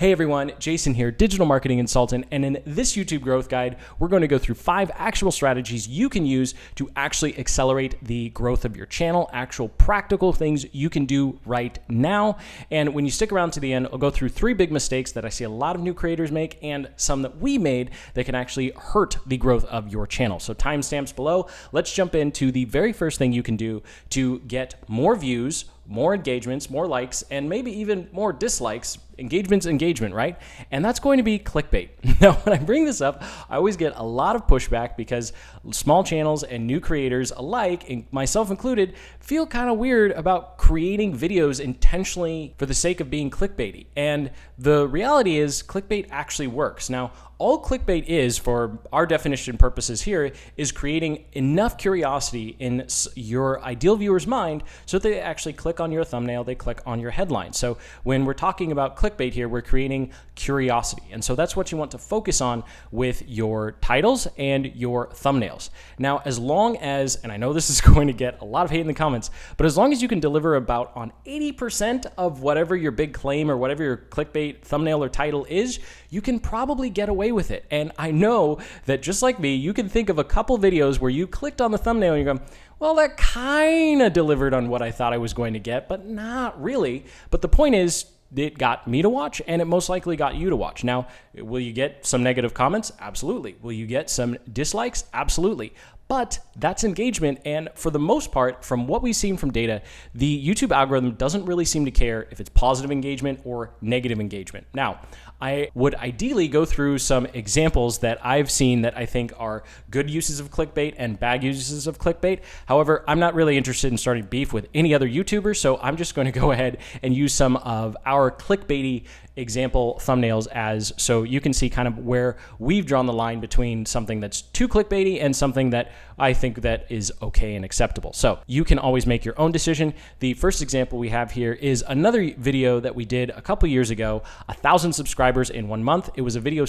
Hey everyone, Jason here, digital marketing consultant, and in this YouTube growth guide, we're going to go through 5 actual strategies you can use to actually accelerate the growth of your channel, actual practical things you can do right now. And when you stick around to the end, I'll go through 3 big mistakes that I see a lot of new creators make and some that we made that can actually hurt the growth of your channel. So timestamps below. Let's jump into the very first thing you can do to get more views, more engagements, more likes, and maybe even more dislikes. Engagement, right? And that's going to be clickbait. Now, when I bring this up, I always get a lot of pushback because small channels and new creators alike, and myself included, feel kind of weird about creating videos intentionally for the sake of being clickbaity. And the reality is clickbait actually works. Now, all clickbait is, for our definition purposes here, is creating enough curiosity in your ideal viewer's mind so that they actually click on your thumbnail, they click on your headline. So when we're talking about clickbait here, we're creating curiosity. And so that's what you want to focus on with your titles and your thumbnails. Now, as long as, and I know this is going to get a lot of hate in the comments, but as long as you can deliver about on 80% of whatever your big claim or whatever your clickbait thumbnail or title is, you can probably get away with it. And I know that just like me, you can think of a couple videos where you clicked on the thumbnail and you go, well, that kind of delivered on what I thought I was going to get, but not really. But the point is, it got me to watch, and it most likely got you to watch. Now, will you get some negative comments? Absolutely. Will you get some dislikes? Absolutely. But that's engagement, and for the most part, from what we've seen from data, the YouTube algorithm doesn't really seem to care if it's positive engagement or negative engagement. Now, I would ideally go through some examples that I've seen that I think are good uses of clickbait and bad uses of clickbait. However, I'm not really interested in starting beef with any other YouTubers, so I'm just going to go ahead and use some of our clickbaity example thumbnails as so you can see kind of where we've drawn the line between something that's too clickbaity and something that I think that is okay and acceptable. So you can always make your own decision. The first example we have here is another video that we did a couple years ago, 1,000 subscribers in 1 month. It was a video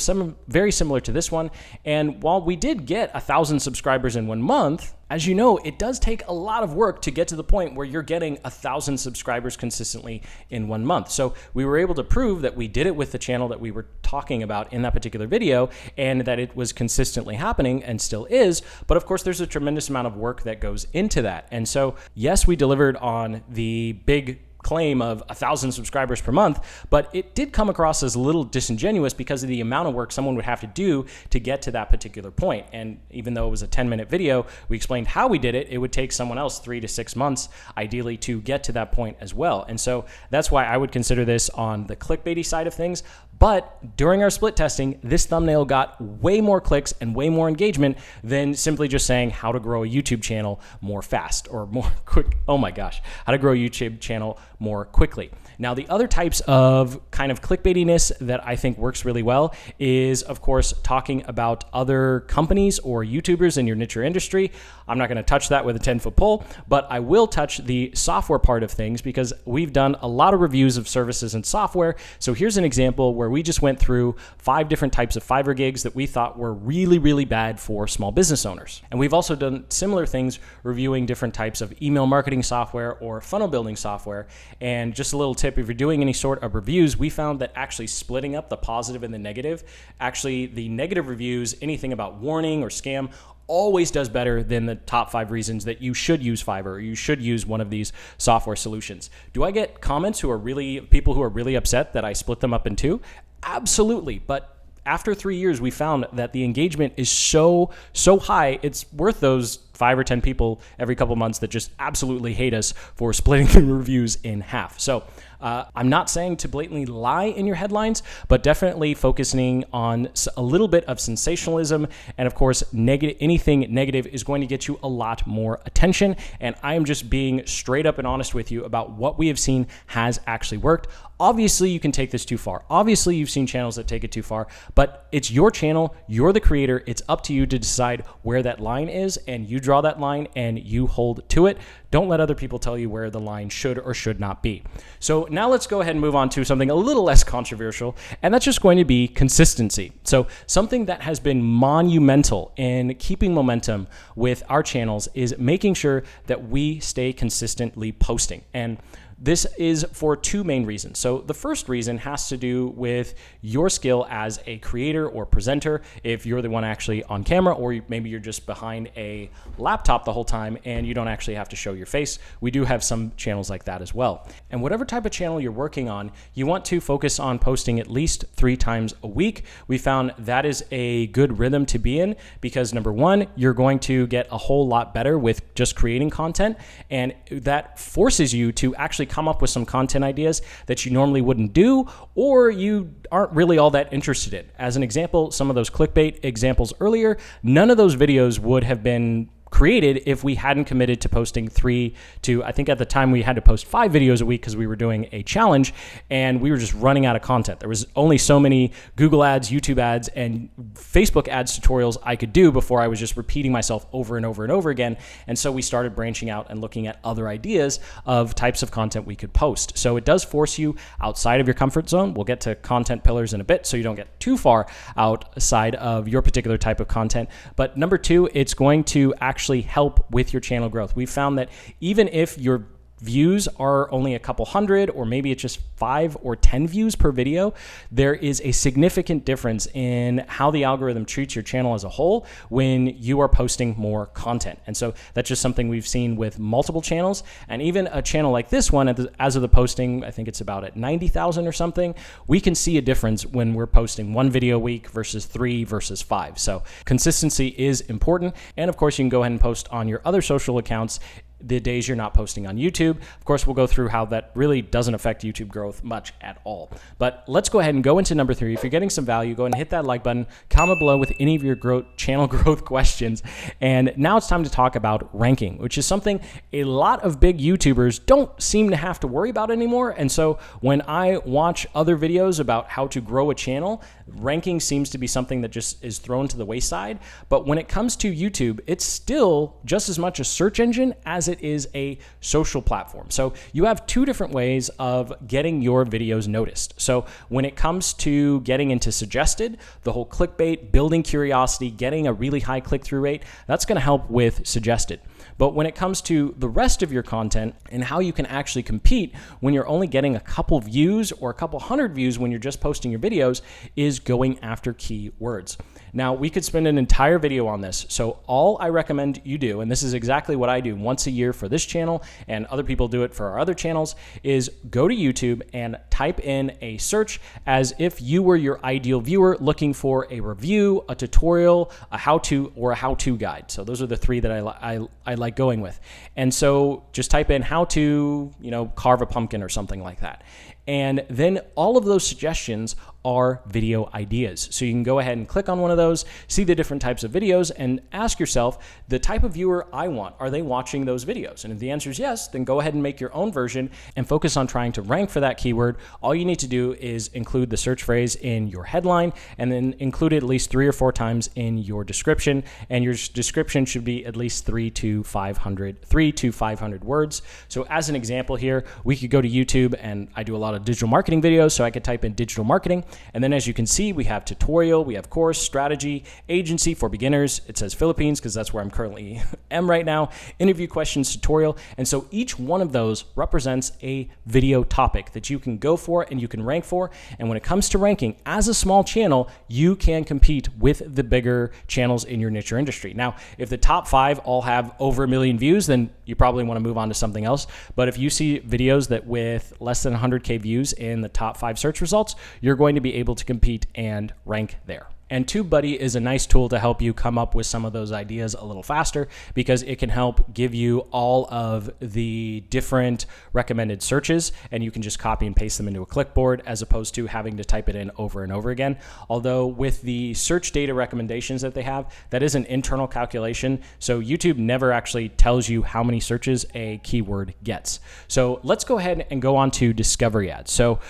very similar to this one. And while we did get 1,000 subscribers in 1 month, as you know, it does take a lot of work to get to the point where you're getting 1,000 subscribers consistently in 1 month. So we were able to prove that we did it with the channel that we were talking about in that particular video and that it was consistently happening and still is. But of course, there's a tremendous amount of work that goes into that. And so, yes, we delivered on the big claim of 1,000 subscribers per month, but it did come across as a little disingenuous because of the amount of work someone would have to do to get to that particular point. And even though it was a 10-minute video, we explained how we did it. It would take someone else 3 to 6 months, ideally, to get to that point as well. And so that's why I would consider this on the clickbaity side of things. But during our split testing, this thumbnail got way more clicks and way more engagement than simply just saying how to grow a YouTube channel more fast or more quick. Oh my gosh, how to grow a YouTube channel more quickly. Now, the other types of kind of clickbaitiness that I think works really well is, of course, talking about other companies or YouTubers in your niche or industry. I'm not going to touch that with a 10-foot pole, but I will touch the software part of things because we've done a lot of reviews of services and software. So here's an example where we just went through 5 different types of Fiverr gigs that we thought were really, really bad for small business owners. And we've also done similar things reviewing different types of email marketing software or funnel building software. And just a little tip, if you're doing any sort of reviews, we found that actually splitting up the positive and the negative, actually the negative reviews, anything about warning or scam, always does better than the top 5 reasons that you should use Fiverr or you should use one of these software solutions. Do I get comments people who are really upset that I split them up in 2? Absolutely. But after 3 years, we found that the engagement is so high, it's worth those 5 or 10 people every couple months that just absolutely hate us for splitting the reviews in half. So I'm not saying to blatantly lie in your headlines, but definitely focusing on a little bit of sensationalism. And of course, anything negative is going to get you a lot more attention. And I am just being straight up and honest with you about what we have seen has actually worked. Obviously, you can take this too far. Obviously, you've seen channels that take it too far, but it's your channel. You're the creator. It's up to you to decide where that line is, and you draw that line and you hold to it. Don't let other people tell you where the line should or should not be. So now let's go ahead and move on to something a little less controversial, and that's just going to be consistency. So something that has been monumental in keeping momentum with our channels is making sure that we stay consistently posting. And This is for two main reasons. So the first reason has to do with your skill as a creator or presenter. If you're the one actually on camera, or maybe you're just behind a laptop the whole time and you don't actually have to show your face. We do have some channels like that as well. And whatever type of channel you're working on, you want to focus on posting at least 3 times a week. We found that is a good rhythm to be in because number one, you're going to get a whole lot better with just creating content, and that forces you to actually come up with some content ideas that you normally wouldn't do, or you aren't really all that interested in. As an example, some of those clickbait examples earlier, none of those videos would have been created if we hadn't committed to posting 3 to, I think at the time we had to post 5 videos a week because we were doing a challenge and we were just running out of content. There was only so many Google ads, YouTube ads, and Facebook ads tutorials I could do before I was just repeating myself over and over and over again. And so we started branching out and looking at other ideas of types of content we could post. So it does force you outside of your comfort zone. We'll get to content pillars in a bit so you don't get too far outside of your particular type of content. But number 2, it's going to actually help with your channel growth. We found that even if your views are only a couple hundred, or maybe it's just 5 or 10 views per video, there is a significant difference in how the algorithm treats your channel as a whole when you are posting more content. And so that's just something we've seen with multiple channels, and even a channel like this one, as of the posting, I think it's about at 90,000 or something, we can see a difference when we're posting 1 video a week versus 3 versus 5. So consistency is important. And of course, you can go ahead and post on your other social accounts the days you're not posting on YouTube. Of course, we'll go through how that really doesn't affect YouTube growth much at all. But let's go ahead and go into number 3. If you're getting some value, go ahead and hit that like button, comment below with any of your channel growth questions. And now it's time to talk about ranking, which is something a lot of big YouTubers don't seem to have to worry about anymore. And so when I watch other videos about how to grow a channel, ranking seems to be something that just is thrown to the wayside. But when it comes to YouTube, it's still just as much a search engine as it is a social platform. So you have 2 different ways of getting your videos noticed. So when it comes to getting into suggested, the whole clickbait, building curiosity, getting a really high click-through rate, that's going to help with suggested. But when it comes to the rest of your content and how you can actually compete when you're only getting a couple views or a couple hundred views when you're just posting your videos, is going after keywords. Now, we could spend an entire video on this. So all I recommend you do, and this is exactly what I do once a year for this channel, and other people do it for our other channels, is go to YouTube and type in a search as if you were your ideal viewer looking for a review, a tutorial, a how-to, or a how-to guide. So those are the 3 that I like going with. And so just type in how to, carve a pumpkin or something like that. And then all of those suggestions are video ideas. So you can go ahead and click on one of those, see the different types of videos, and ask yourself, the type of viewer I want, are they watching those videos? And if the answer is yes, then go ahead and make your own version and focus on trying to rank for that keyword. All you need to do is include the search phrase in your headline, and then include it at least 3 or 4 times in your description. And your description should be at least 3 to 500 words. So as an example here, we could go to YouTube, and I do a lot of digital marketing videos, so I could type in digital marketing. And then as you can see, we have tutorial, we have course, strategy, agency for beginners. It says Philippines because that's where I'm currently am right now. Interview questions, tutorial. And so each one of those represents a video topic that you can go for and you can rank for. And when it comes to ranking, as a small channel, you can compete with the bigger channels in your niche or industry. Now, if the top 5 all have over 1 million views, then you probably want to move on to something else. But if you see videos that with less than 100K views in the top 5 search results, you're going to be able to compete and rank there. And TubeBuddy is a nice tool to help you come up with some of those ideas a little faster, because it can help give you all of the different recommended searches, and you can just copy and paste them into a clipboard as opposed to having to type it in over and over again. Although with the search data recommendations that they have, that is an internal calculation. So YouTube never actually tells you how many searches a keyword gets. So let's go ahead and go on to discovery ads. So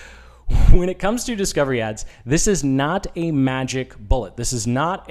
when it comes to discovery ads, this is not a magic bullet. This is not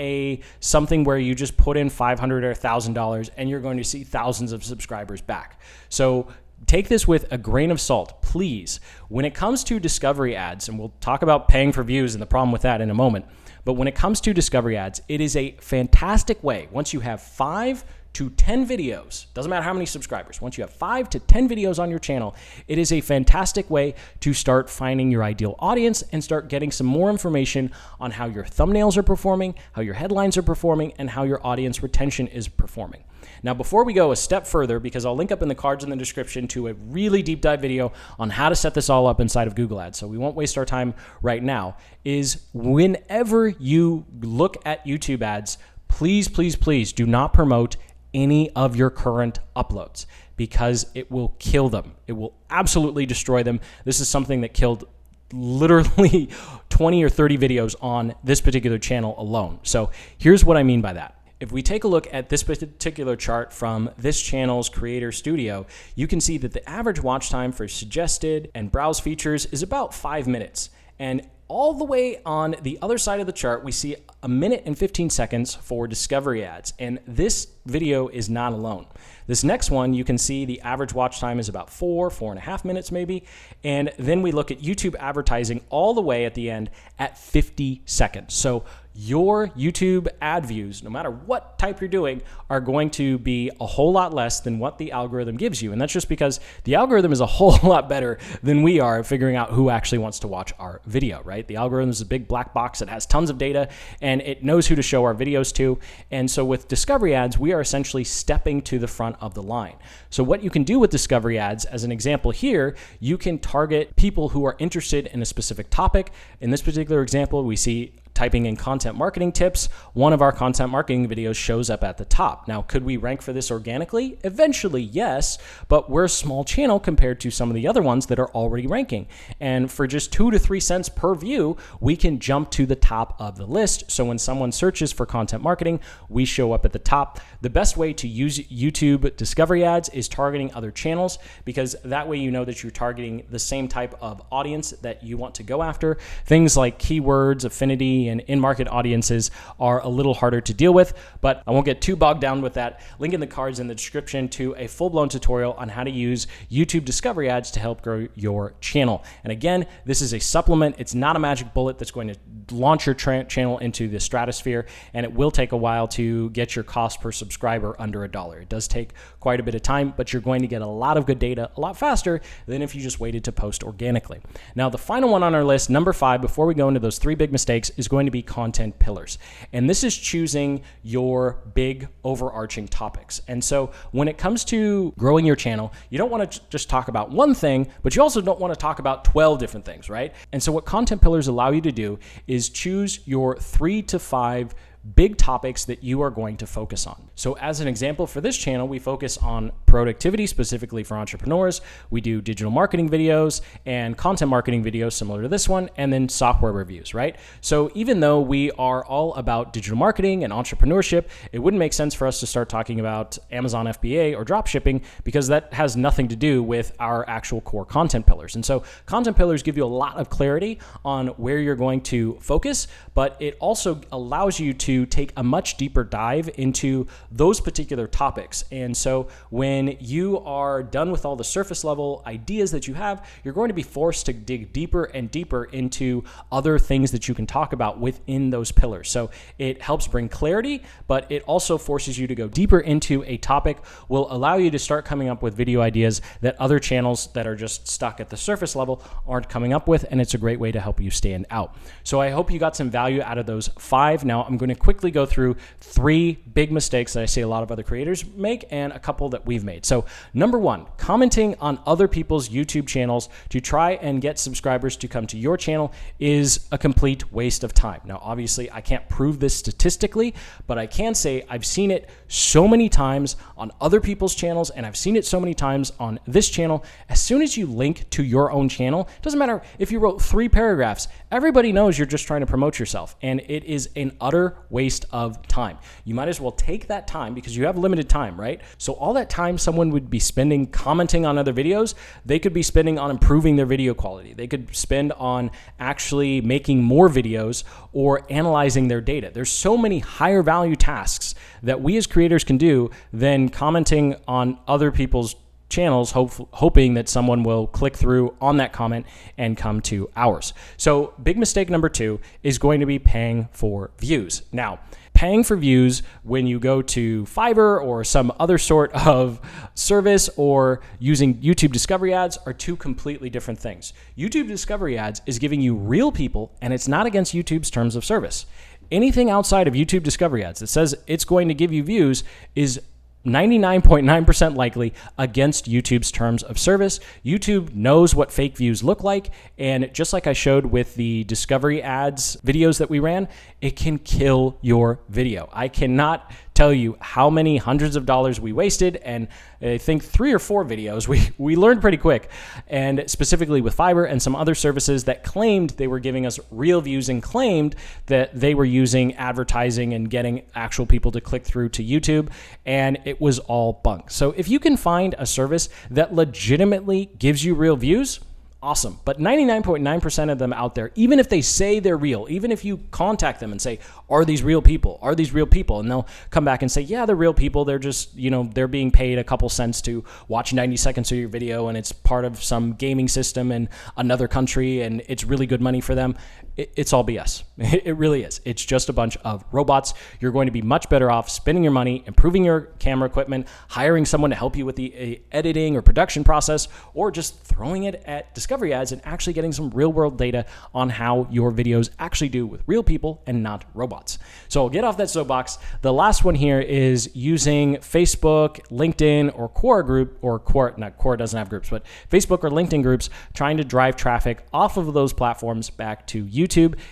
something where you just put in $500 or $1,000 and you're going to see thousands of subscribers back. So take this with a grain of salt, please. When it comes to discovery ads, and we'll talk about paying for views and the problem with that in a moment, but when it comes to discovery ads, it is a fantastic way, once you have 5 to 10 videos, doesn't matter how many subscribers, once you have 5 to 10 videos on your channel, it is a fantastic way to start finding your ideal audience and start getting some more information on how your thumbnails are performing, how your headlines are performing, and how your audience retention is performing. Now, before we go a step further, because I'll link up in the cards in the description to a really deep dive video on how to set this all up inside of Google Ads, so we won't waste our time right now, is whenever you look at YouTube ads, please, please, please do not promote any of your current uploads because it will kill them. It will absolutely destroy them. This is something that killed literally 20 or 30 videos on this particular channel alone. So here's what I mean by that. If we take a look at this particular chart from this channel's Creator Studio, you can see that the average watch time for suggested and browse features is about 5 minutes. And all the way on the other side of the chart, we see 1 minute and 15 seconds for discovery ads. And this video is not alone. This next one, you can see the average watch time is about 4.5 minutes maybe. And then we look at YouTube advertising all the way at the end at 50 seconds. So your YouTube ad views, no matter what type you're doing, are going to be a whole lot less than what the algorithm gives you. And that's just because the algorithm is a whole lot better than we are at figuring out who actually wants to watch our video, right? The algorithm is a big black box that has tons of data and it knows who to show our videos to. And so with discovery ads, we are essentially stepping to the front of the line. So what you can do with discovery ads, as an example here, you can target people who are interested in a specific topic. In this particular example, we see typing in content marketing tips, one of our content marketing videos shows up at the top. Now, could we rank for this organically? Eventually, yes, but we're a small channel compared to some of the other ones that are already ranking. And for just 2 to 3 cents per view, we can jump to the top of the list. So when someone searches for content marketing, we show up at the top. The best way to use YouTube discovery ads is targeting other channels, because that way you know that you're targeting the same type of audience that you want to go after. Things like keywords, affinity, and in-market audiences are a little harder to deal with, but I won't get too bogged down with that. Link in the cards in the description to a full-blown tutorial on how to use YouTube discovery ads to help grow your channel. And again, this is a supplement. It's not a magic bullet that's going to launch your channel into the stratosphere, and it will take a while to get your cost per subscriber under $1. It does take quite a bit of time, but you're going to get a lot of good data a lot faster than if you just waited to post organically. Now, the final one on our list, number 5, before we go into those 3 big mistakes, is going to be content pillars. And this is choosing your big overarching topics. And so when it comes to growing your channel, you don't want to just talk about one thing, but you also don't want to talk about 12 different things, right? And so what content pillars allow you to do is choose your 3 to 5 big topics that you are going to focus on. So as an example, for this channel, we focus on productivity, specifically for entrepreneurs. We do digital marketing videos and content marketing videos similar to this one, and then software reviews, right? So even though we are all about digital marketing and entrepreneurship, it wouldn't make sense for us to start talking about Amazon FBA or drop shipping, because that has nothing to do with our actual core content pillars. And so content pillars give you a lot of clarity on where you're going to focus, but it also allows you to take a much deeper dive into those particular topics. And so when you are done with all the surface level ideas that you have, you're going to be forced to dig deeper and deeper into other things that you can talk about within those pillars. So it helps bring clarity, but it also forces you to go deeper into a topic, will allow you to start coming up with video ideas that other channels that are just stuck at the surface level aren't coming up with, and it's a great way to help you stand out. So I hope you got some value out of those 5. Now I'm going to quickly go through 3 big mistakes that I see a lot of other creators make, and a couple that we've made. So number 1, commenting on other people's YouTube channels to try and get subscribers to come to your channel is a complete waste of time. Now, obviously, I can't prove this statistically, but I can say I've seen it so many times on other people's channels, and I've seen it so many times on this channel. As soon as you link to your own channel, it doesn't matter if you wrote 3 paragraphs, everybody knows you're just trying to promote yourself, and it is an utter waste of time. You might as well take that time, because you have limited time, right? So all that time someone would be spending commenting on other videos, they could be spending on improving their video quality. They could spend on actually making more videos or analyzing their data. There's so many higher value tasks that we as creators can do than commenting on other people's channels, hoping that someone will click through on that comment and come to ours. So big mistake number 2 is going to be paying for views. Now, paying for views when you go to Fiverr or some other sort of service or using YouTube discovery ads are 2 completely different things. YouTube discovery ads is giving you real people, and it's not against YouTube's terms of service. Anything outside of YouTube discovery ads that says it's going to give you views is 99.9% likely against YouTube's terms of service. YouTube knows what fake views look like, and just like I showed with the discovery ads videos that we ran, it can kill your video. I cannot tell you how many hundreds of dollars we wasted, and I think 3 or 4 videos we learned pretty quick, and specifically with Fiverr and some other services that claimed they were giving us real views and claimed that they were using advertising and getting actual people to click through to YouTube, and it was all bunk. So if you can find a service that legitimately gives you real views, awesome. But 99.9% of them out there, even if they say they're real, even if you contact them and say, are these real people? Are these real people? And they'll come back and say, yeah, they're real people. They're just, they're being paid a couple cents to watch 90 seconds of your video, and it's part of some gaming system in another country, and it's really good money for them. It's all BS. It really is. It's just a bunch of robots. You're going to be much better off spending your money, improving your camera equipment, hiring someone to help you with the editing or production process, or just throwing it at discovery ads and actually getting some real world data on how your videos actually do with real people and not robots. So I'll get off that soapbox. The last one here is using Facebook, LinkedIn, or Quora doesn't have groups, but Facebook or LinkedIn groups, trying to drive traffic off of those platforms back to YouTube.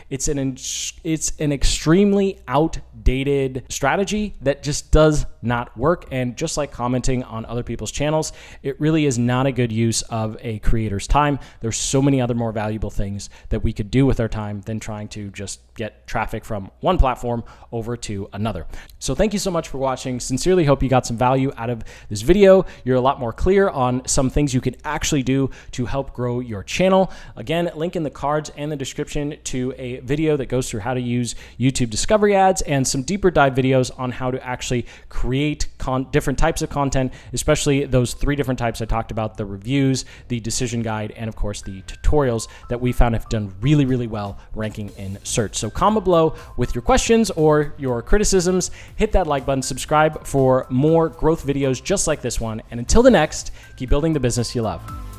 It's an extremely outdated strategy that just does not work. And just like commenting on other people's channels, it really is not a good use of a creator's time. There's so many other more valuable things that we could do with our time than trying to just get traffic from one platform over to another. So thank you so much for watching. Sincerely hope you got some value out of this video. You're a lot more clear on some things you can actually do to help grow your channel. Again, link in the cards and the description to a video that goes through how to use YouTube discovery ads and some deeper dive videos on how to actually create different types of content, especially those 3 different types I talked about: the reviews, the decision guide, and of course the tutorials that we found have done really, really well ranking in search. So comment below with your questions or your criticisms. Hit that like button, subscribe for more growth videos just like this one. And until the next, keep building the business you love.